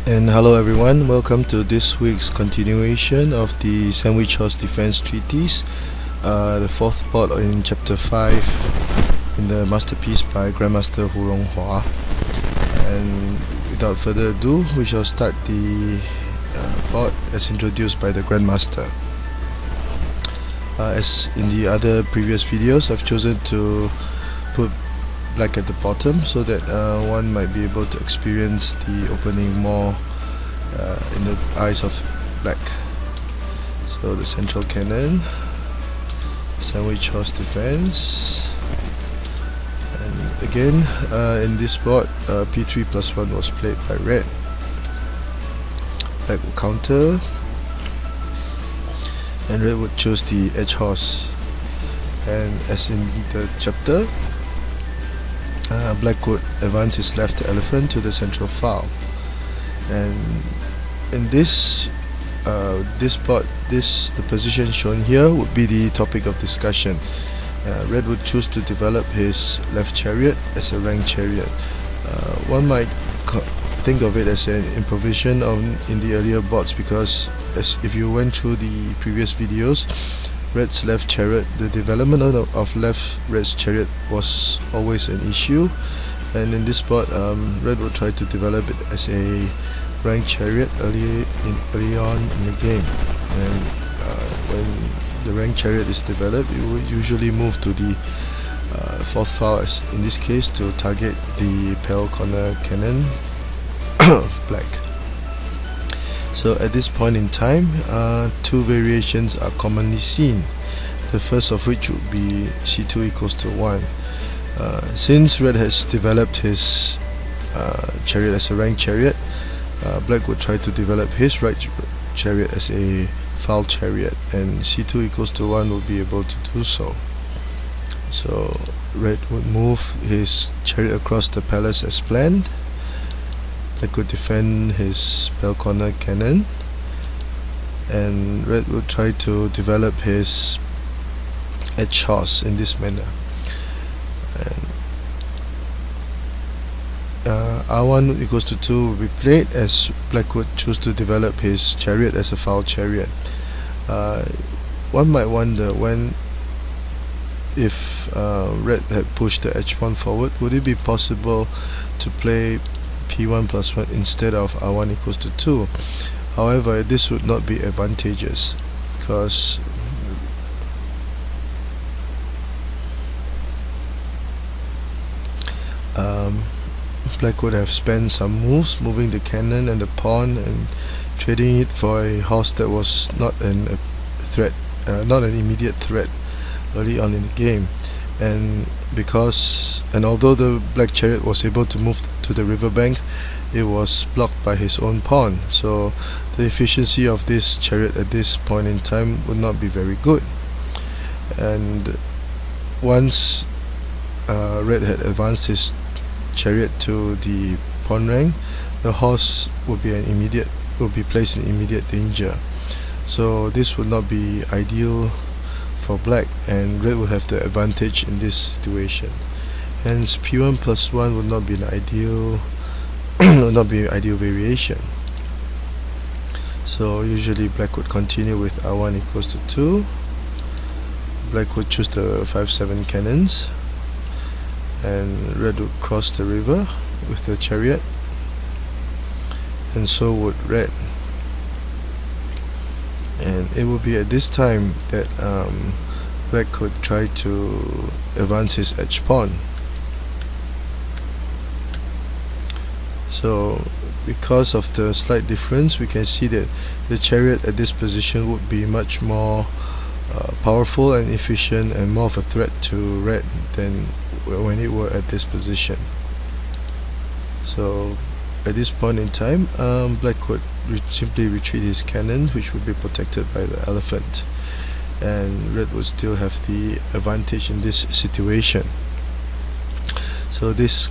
And hello everyone, welcome to this week's continuation of the Sandwich Horse Defense Treatise, the fourth part in chapter 5 in the masterpiece by Grandmaster Ronghua. And without further ado, we shall start the part as introduced by the Grandmaster. As in the other previous videos, I've chosen to put black at the bottom so that one might be able to experience the opening more in the eyes of black. So the central cannon, sandwich horse defense, and again in this board P3 plus 1 was played by red. Black will counter and red would choose the edge horse, and as in the chapter, black would advance his left elephant to the central file. And in this part, the position shown here would be the topic of discussion. Red would choose to develop his left chariot as a rank chariot. One might think of it as an improvisation in the earlier boards, because if you went through the previous videos, Red's left chariot, the development of left Red's chariot was always an issue, and in this part Red will try to develop it as a rank chariot early on in the game. And when the rank chariot is developed, it will usually move to the fourth file, as in this case to target the pale corner cannon of black. So at this point in time, two variations are commonly seen. The first of which would be c2 equals to 1. Since red has developed his chariot as a rank chariot, black would try to develop his right chariot as a foul chariot, and c2 equals to 1 would be able to do so. So red would move his chariot across the palace as planned. Black would defend his pale corner cannon, and red would try to develop his edge horse in this manner. And R1 equals to 2 will be played, as black would choose to develop his chariot as a foul chariot. One might wonder, if red had pushed the edge pawn forward, would it be possible to play P1 plus 1 instead of R1 equals to 2? However, this would not be advantageous, because black would have spent some moves moving the cannon and the pawn and trading it for a horse that was not an immediate threat early on in the game. And although the black chariot was able to move to the riverbank, it was blocked by his own pawn, so the efficiency of this chariot at this point in time would not be very good. And once red had advanced his chariot to the pawn rank, the horse would be placed in immediate danger. So this would not be ideal for black, and red would have the advantage in this situation. Hence P1 plus 1 would not be an ideal ideal variation. So usually black would continue with R1 equals to 2. Black would choose the 5-7 cannons, and red would cross the river with the chariot, and so would red. And it would be at this time that red could try to advance his edge pawn. So because of the slight difference, we can see that the chariot at this position would be much more powerful and efficient, and more of a threat to red than when it were at this position. So at this point in time, black would simply retreat his cannon, which would be protected by the elephant, and red would still have the advantage in this situation. So this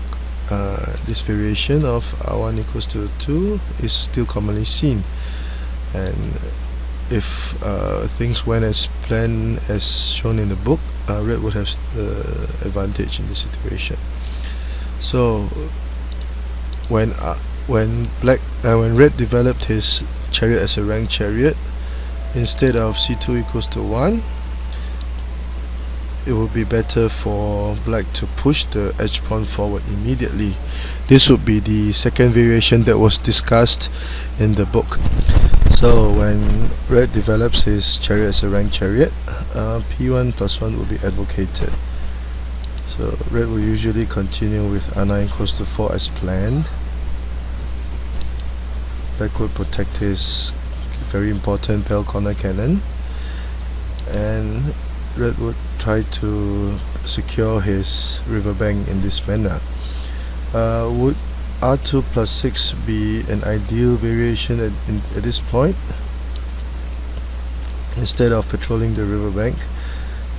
variation of R1 equals to 2 is still commonly seen, and if things went as planned as shown in the book, red would have the advantage in this situation. So when when red developed his chariot as a rank chariot, instead of c2 equals to 1, it would be better for black to push the edge pawn forward immediately. This would be the second variation that was discussed in the book. So when red develops his chariot as a rank chariot, p1 plus 1 will be advocated. So red will usually continue with r9 equals to 4 as planned. Black would protect his very important bell corner cannon, and red would try to secure his riverbank in this manner. Would r2 plus 6 be an ideal variation at this point? Instead of patrolling the riverbank,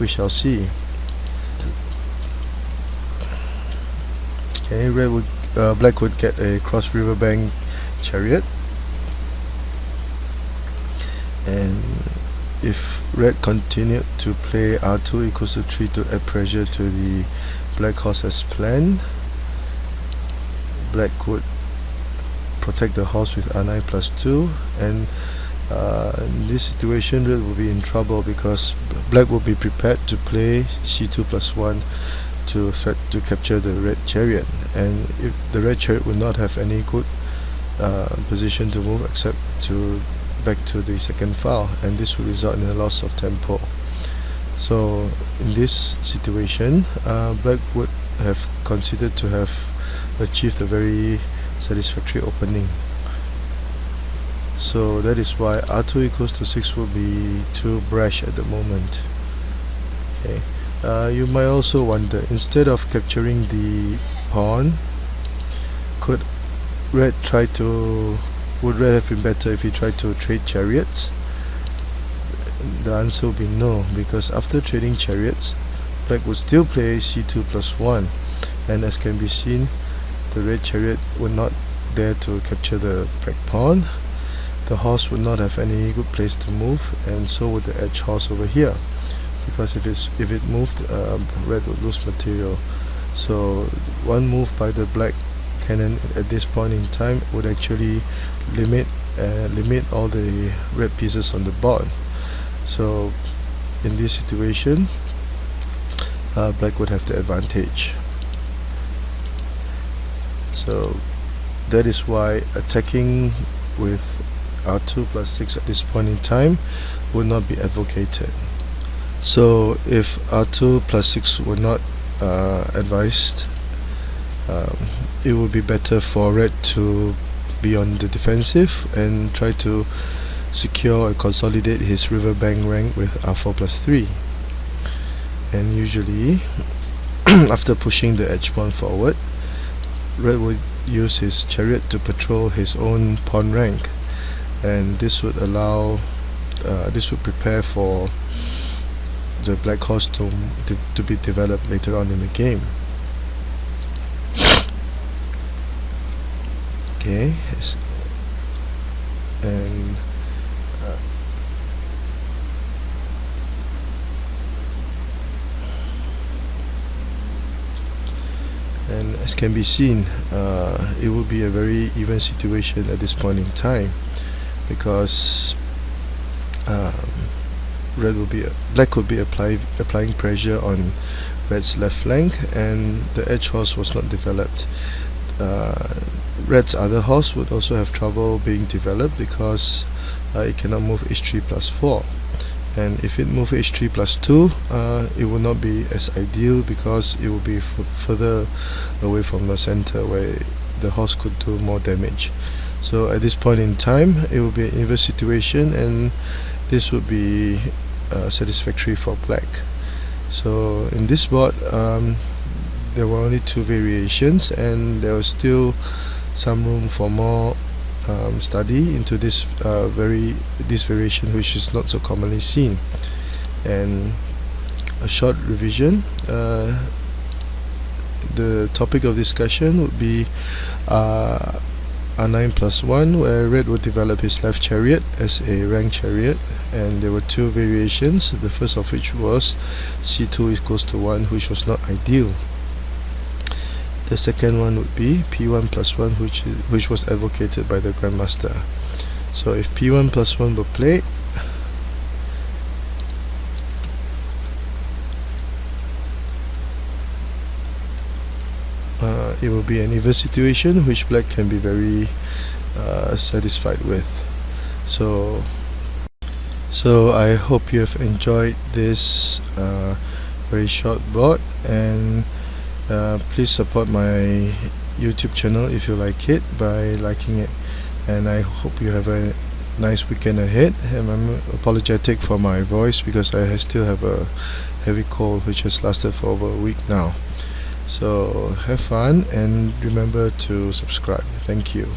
we shall see. Okay, black would get a cross riverbank chariot, and if red continued to play r2 equals to 3 to add pressure to the black horse as planned, black would protect the horse with r9 plus 2, and in this situation red will be in trouble because black will be prepared to play c2 plus 1 to threat to capture the red chariot, and if the red chariot would not have any good position to move except to back to the second file, and this will result in a loss of tempo. So in this situation, black would have considered to have achieved a very satisfactory opening. So that is why r2 equals to 6 will be too brash at the moment. Okay. You might also wonder, instead of capturing the pawn, would red have been better if he tried to trade chariots? The answer will be no, because after trading chariots, black would still play c2 plus 1, and as can be seen, the red chariot would not dare to capture the black pawn. The horse would not have any good place to move, and so would the edge horse over here, because if it moved, red would lose material. So one move by the black cannon at this point in time would actually limit all the red pieces on the board. So in this situation, black would have the advantage. So that is why attacking with r2 plus 6 at this point in time would not be advocated. So if r2 plus 6 were not advised, it would be better for red to be on the defensive and try to secure and consolidate his riverbank rank with r4 plus 3. And usually after pushing the edge pawn forward, red would use his chariot to patrol his own pawn rank, and this would prepare for the black horse to be developed later on in the game. Okay, and as can be seen, it will be a very even situation at this point in time, because black would be applying pressure on red's left flank, and the edge horse was not developed. Red's other horse would also have trouble being developed because it cannot move h3 plus 4, and if it moves h3 plus 2, it will not be as ideal because it will be further away from the center where the horse could do more damage. So at this point in time, it will be an inverse situation, and this would be satisfactory for black. So in this board, there were only two variations, and there was still some room for more study into this variation, which is not so commonly seen. And a short revision, the topic of discussion would be r9 plus 1, where red would develop his left chariot as a rank chariot, and there were two variations, the first of which was c2 equals to 1, which was not ideal. The second one would be P1 plus 1, which was advocated by the Grandmaster. So if P1 plus 1 were played, it will be an even situation which black can be very satisfied with. So I hope you have enjoyed this very short board, and please support my YouTube channel if you like it by liking it, and I hope you have a nice weekend ahead. And I'm apologetic for my voice because I still have a heavy cold which has lasted for over a week now. So have fun and remember to subscribe. Thank you.